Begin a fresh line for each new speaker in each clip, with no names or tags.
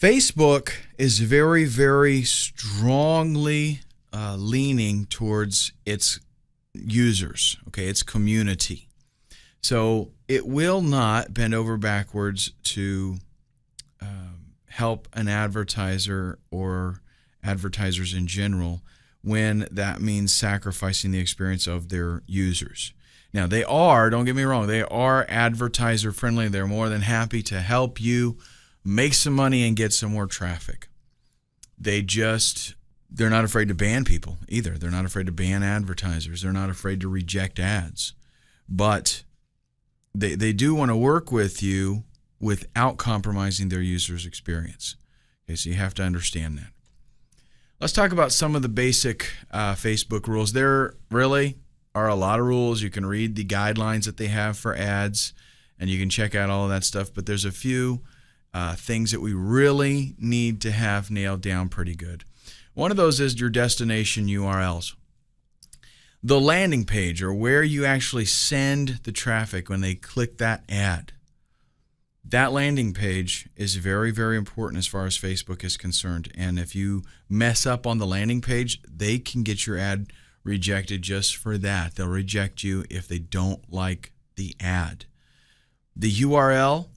Facebook is very, very strongly leaning towards its users, okay, its community. So it will not bend over backwards to help an advertiser or advertisers in general when that means sacrificing the experience of their users. Now, they are, don't get me wrong, they are advertiser friendly. They're more than happy to help you make some money and get some more traffic. They're not afraid to ban people either. They're not afraid to ban advertisers. They're not afraid to reject ads. But they do want to work with you without compromising their user's experience. Okay, so you have to understand that. Let's talk about some of the basic Facebook rules. There really are a lot of rules. You can read the guidelines that they have for ads, and you can check out all of that stuff. But there's a few things that we really need to have nailed down pretty good. One of those is your destination URLs. The landing page, or where you actually send the traffic when they click that ad. That landing page is very, very important as far as Facebook is concerned. And if you mess up on the landing page, they can get your ad rejected just for that. They'll reject you if they don't like the ad. The URL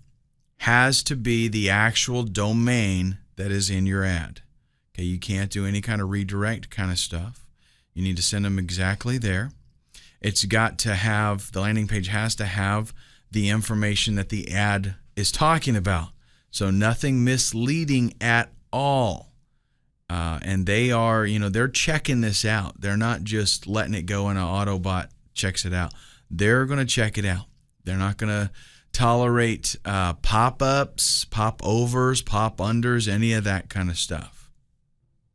has to be the actual domain that is in your ad. Okay, you can't do any kind of redirect kind of stuff. You need to send them exactly there. It's got to have, the landing page has to have the information that the ad is talking about. So nothing misleading at all. And they are, they're checking this out. They're not just letting it go and an Autobot checks it out. They're going to check it out. They're not going to tolerate pop-ups, pop-overs, pop-unders, any of that kind of stuff.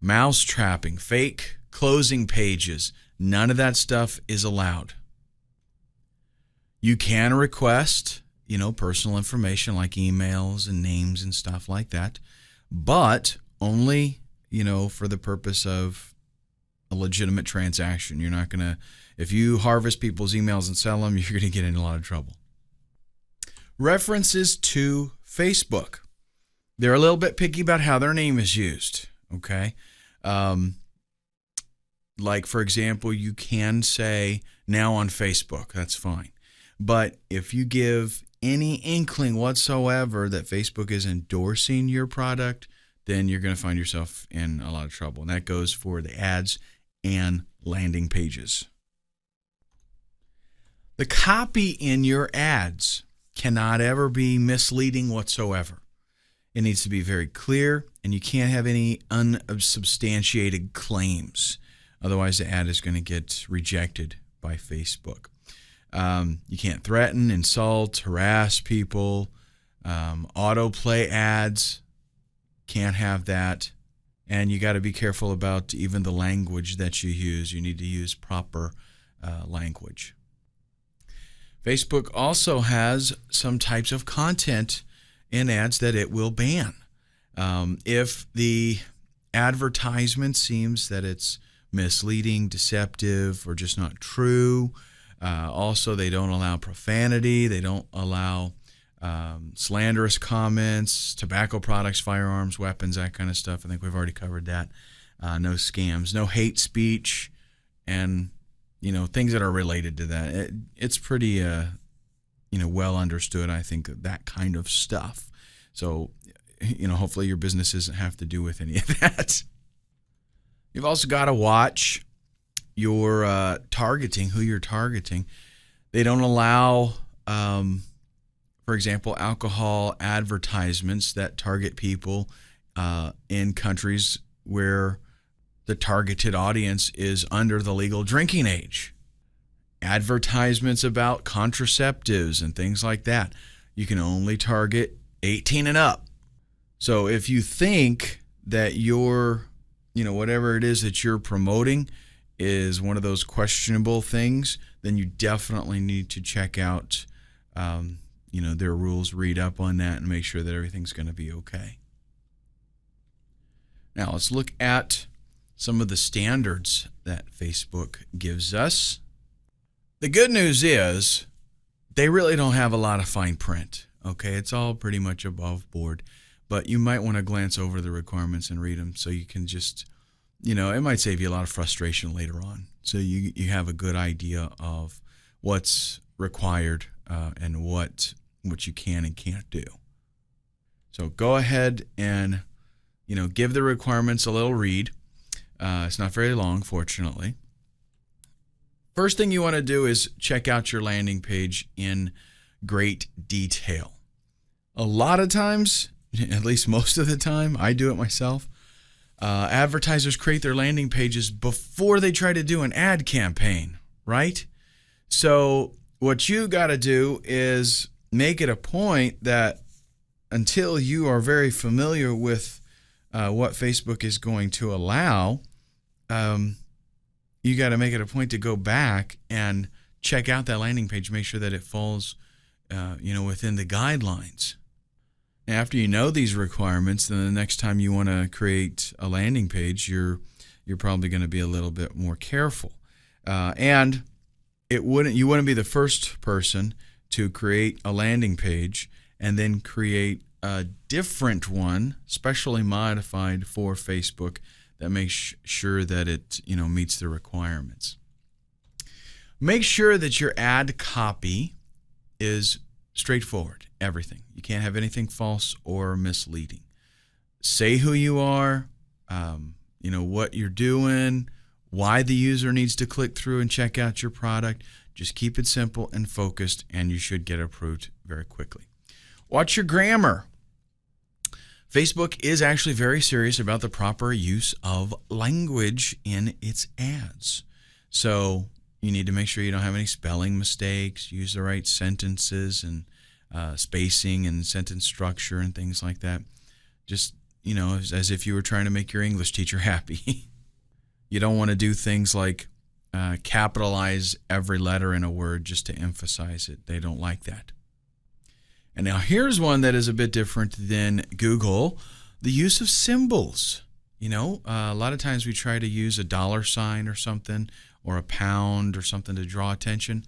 Mouse trapping, fake closing pages, none of that stuff is allowed. You can request, personal information like emails and names and stuff like that, but only, for the purpose of a legitimate transaction. You're not going to, if you harvest people's emails and sell them, you're going to get in a lot of trouble. References to Facebook. They're a little bit picky about how their name is used, okay? Like, for example, you can say, now on Facebook. That's fine. But if you give any inkling whatsoever that Facebook is endorsing your product, then you're going to find yourself in a lot of trouble. And that goes for the ads and landing pages. The copy in your ads cannot ever be misleading whatsoever. It needs to be very clear, and you can't have any unsubstantiated claims. Otherwise, the ad is going to get rejected by Facebook. You can't threaten, insult, harass people. Autoplay ads, can't have that. And you got to be careful about even the language that you use. You need to use proper language. Facebook also has some types of content in ads that it will ban. If the advertisement seems that it's misleading, deceptive, or just not true. Also, they don't allow profanity. They don't allow slanderous comments, tobacco products, firearms, weapons, that kind of stuff. I think we've already covered that. No scams, no hate speech, and things that are related to that. It's pretty well understood, I think, that kind of stuff. So, hopefully your business doesn't have to do with any of that. You've also got to watch your targeting, who you're targeting. They don't allow, for example, alcohol advertisements that target people in countries where the targeted audience is under the legal drinking age. Advertisements about contraceptives and things like that. You can only target 18 and up. So if you think that your, whatever it is that you're promoting is one of those questionable things, then you definitely need to check out, their rules, read up on that, and make sure that everything's going to be okay. Now let's look at some of the standards that Facebook gives us. The good news is they really don't have a lot of fine print. Okay, it's all pretty much above board. but you might want to glance over the requirements and read them so you can just, it might save you a lot of frustration later on. So you have a good idea of what's required and what you can and can't do. So go ahead and, give the requirements a little read. It's not very long, fortunately. First thing you want to do is check out your landing page in great detail. A lot of times, at least most of the time, I do it myself, advertisers create their landing pages before they try to do an ad campaign, right? So what you got to do is make it a point that until you are very familiar with what Facebook is going to allow, you got to make it a point to go back and check out that landing page, make sure that it falls, within the guidelines. After you know these requirements, then the next time you want to create a landing page, you're probably going to be a little bit more careful. And you wouldn't be the first person to create a landing page and then create a different one, specially modified for Facebook, that makes sure that it meets the requirements. Make sure that your ad copy is straightforward, everything. You can't have anything false or misleading. Say who you are, what you're doing, why the user needs to click through and check out your product. Just keep it simple and focused, and you should get approved very quickly. Watch your grammar. Facebook is actually very serious about the proper use of language in its ads. So you need to make sure you don't have any spelling mistakes, use the right sentences and spacing and sentence structure and things like that. Just, as if you were trying to make your English teacher happy. You don't want to do things like capitalize every letter in a word just to emphasize it. They don't like that. And now here's one that is a bit different than Google, the use of symbols. A lot of times we try to use a $ or something, or a pound or something to draw attention.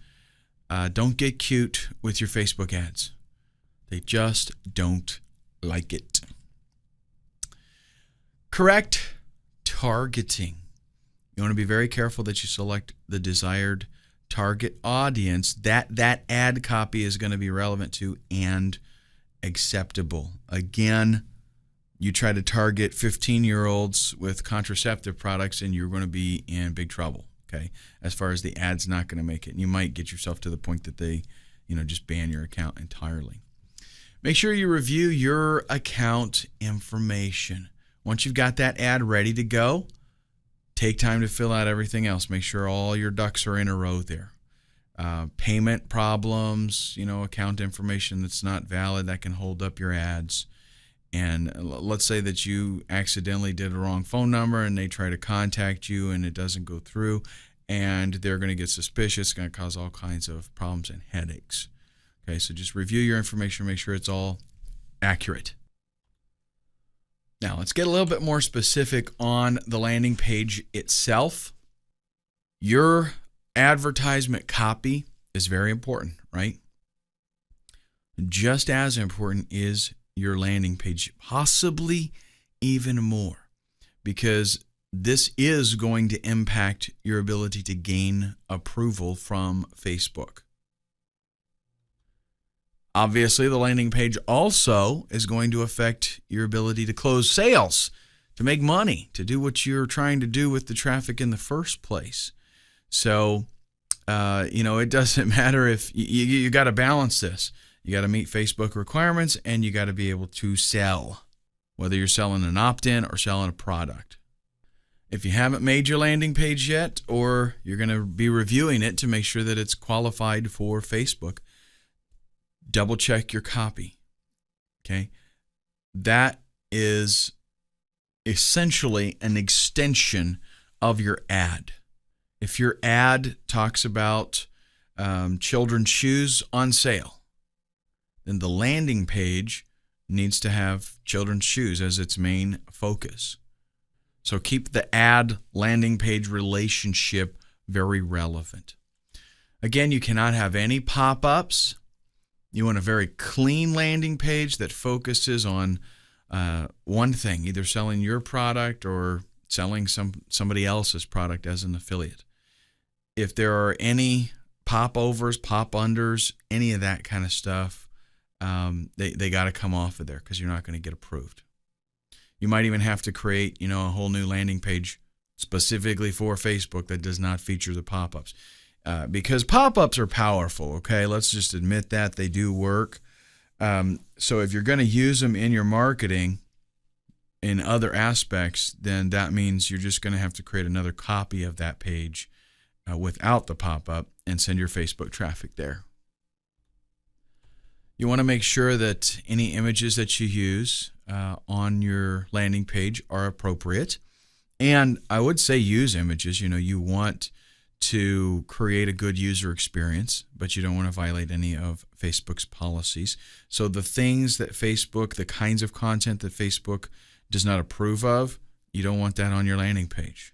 Don't get cute with your Facebook ads. They just don't like it. Correct targeting. You want to be very careful that you select the desired target audience that ad copy is going to be relevant to and acceptable. Again, you try to target 15-year-olds with contraceptive products and you're going to be in big trouble, okay? As far as the ad's not going to make it. And you might get yourself to the point that they, just ban your account entirely. Make sure you review your account information. Once you've got that ad ready to go, take time to fill out everything else. Make sure all your ducks are in a row there. Payment problems, account information that's not valid, that can hold up your ads. And let's say that you accidentally did a wrong phone number and they try to contact you and it doesn't go through, and they're going to get suspicious. It's going to cause all kinds of problems and headaches. Okay, so just review your information, make sure it's all accurate. Now, let's get a little bit more specific on the landing page itself. Your advertisement copy is very important, right? Just as important is your landing page, possibly even more, because this is going to impact your ability to gain approval from Facebook. Obviously, the landing page also is going to affect your ability to close sales, to make money, to do what you're trying to do with the traffic in the first place. So, it doesn't matter if you got to balance this. You got to meet Facebook requirements and you got to be able to sell, whether you're selling an opt-in or selling a product. If you haven't made your landing page yet, or you're going to be reviewing it to make sure that it's qualified for Facebook, double check your copy. Okay? That is essentially an extension of your ad. If your ad talks about children's shoes on sale, then the landing page needs to have children's shoes as its main focus. So keep the ad landing page relationship very relevant. Again, you cannot have any pop-ups. You want a very clean landing page that focuses on one thing, either selling your product or selling somebody else's product as an affiliate. If there are any popovers, pop-unders, any of that kind of stuff, they got to come off of there because you're not going to get approved. You might even have to create, a whole new landing page specifically for Facebook that does not feature the pop-ups. Because pop-ups are powerful, okay? Let's just admit that. They do work. So if you're going to use them in your marketing in other aspects, then that means you're just going to have to create another copy of that page without the pop-up and send your Facebook traffic there. You want to make sure that any images that you use on your landing page are appropriate. And I would say use images. You want to create a good user experience, but you don't want to violate any of Facebook's policies. So the things that the kinds of content that Facebook does not approve of, you don't want that on your landing page.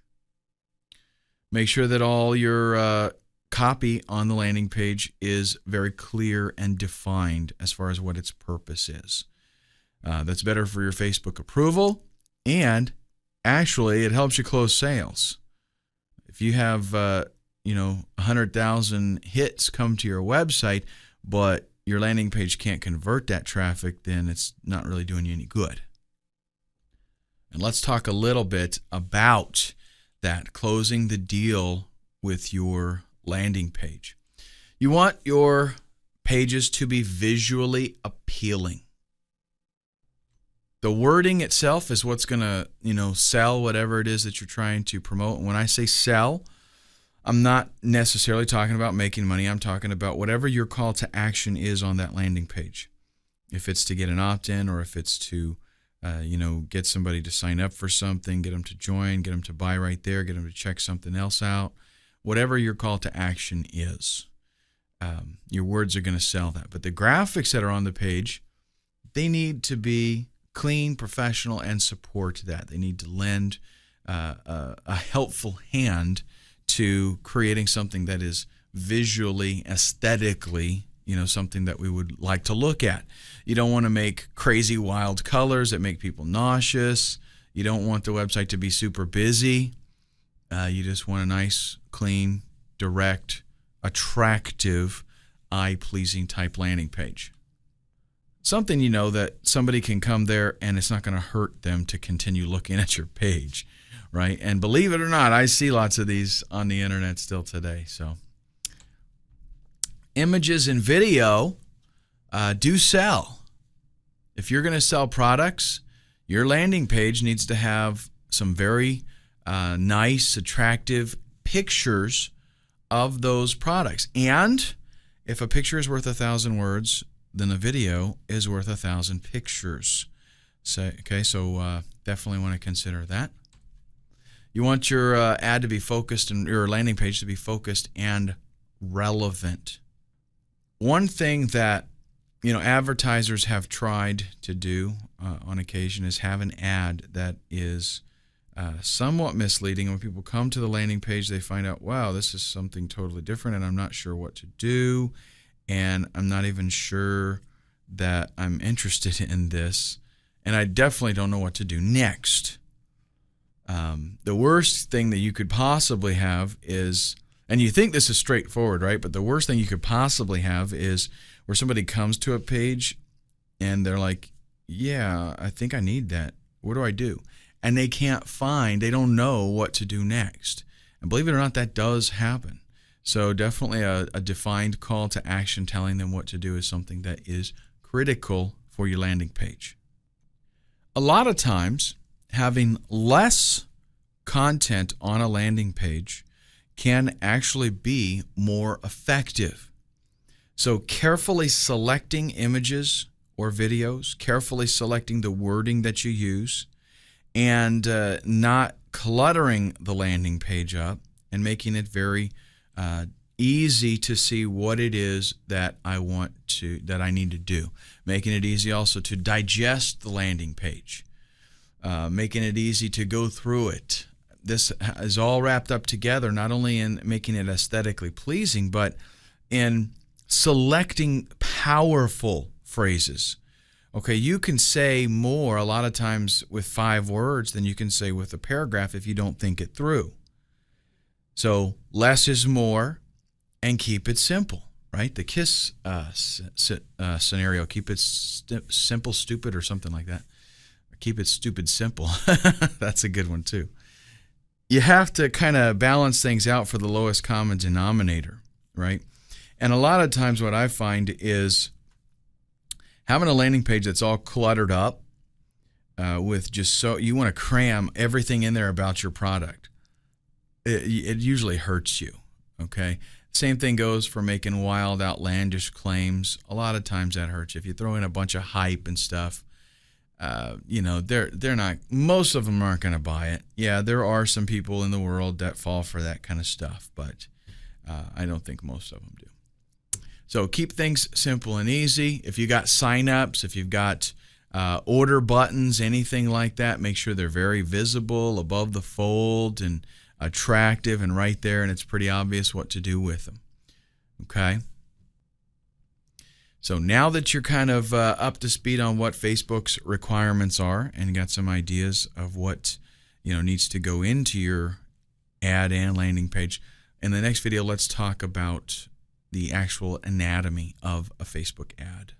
Make sure that all your copy on the landing page is very clear and defined as far as what its purpose is. That's better for your Facebook approval, and actually it helps you close sales. If you have 100,000 hits come to your website, but your landing page can't convert that traffic, then it's not really doing you any good. And let's talk a little bit about that, closing the deal with your landing page. You want your pages to be visually appealing. The wording itself is what's going to, sell whatever it is that you're trying to promote. And when I say sell, I'm not necessarily talking about making money. I'm talking about whatever your call to action is on that landing page. If it's to get an opt-in, or if it's to, get somebody to sign up for something, get them to join, get them to buy right there, get them to check something else out. Whatever your call to action is, your words are going to sell that. But the graphics that are on the page, they need to be clean, professional, and support that. They need to lend a helpful hand to creating something that is visually, aesthetically, something that we would like to look at. You don't want to make crazy wild colors that make people nauseous. You don't want the website to be super busy. You just want a nice, clean, direct, attractive, eye-pleasing type landing page. Something that somebody can come there and it's not going to hurt them to continue looking at your page, right? And believe it or not, I see lots of these on the internet still today. So images and video do sell. If you're going to sell products, your landing page needs to have some very nice, attractive pictures of those products. And if a picture is worth 1,000 words, then a video is worth 1,000 pictures. So definitely want to consider that. You want your ad to be focused and your landing page to be focused and relevant. One thing that advertisers have tried to do on occasion is have an ad that is somewhat misleading. And when people come to the landing page, they find out, wow, this is something totally different, and I'm not sure what to do, and I'm not even sure that I'm interested in this, and I definitely don't know what to do next. The worst thing that you could possibly have is, and you think this is straightforward, right? But the worst thing you could possibly have is where somebody comes to a page and they're like, yeah, I think I need that. What do I do? And they don't know what to do next. And believe it or not, that does happen. So definitely a defined call to action telling them what to do is something that is critical for your landing page. A lot of times, having less content on a landing page can actually be more effective. So carefully selecting images or videos, carefully selecting the wording that you use, and not cluttering the landing page up and making it very easy to see what it is that I need to do. Making it easy also to digest the landing page. Making it easy to go through it. This is all wrapped up together, not only in making it aesthetically pleasing, but in selecting powerful phrases, Okay, you can say more a lot of times with 5 words than you can say with a paragraph if you don't think it through. So less is more, and keep it simple, right? The KISS scenario, keep it simple, stupid, or something like that. Or keep it stupid, simple. That's a good one too. You have to kind of balance things out for the lowest common denominator, right? And a lot of times what I find is having a landing page that's all cluttered up with just so you want to cram everything in there about your product. It usually hurts you, okay? Same thing goes for making wild, outlandish claims. A lot of times that hurts you. If you throw in a bunch of hype and stuff, they're not. Most of them aren't going to buy it. Yeah, there are some people in the world that fall for that kind of stuff, but I don't think most of them do. So keep things simple and easy. If you got signups, if you've got order buttons, anything like that, make sure they're very visible above the fold and attractive and right there, and it's pretty obvious what to do with them. Okay? So now that you're kind of up to speed on what Facebook's requirements are and got some ideas of what needs to go into your ad and landing page, in the next video, let's talk about the actual anatomy of a Facebook ad.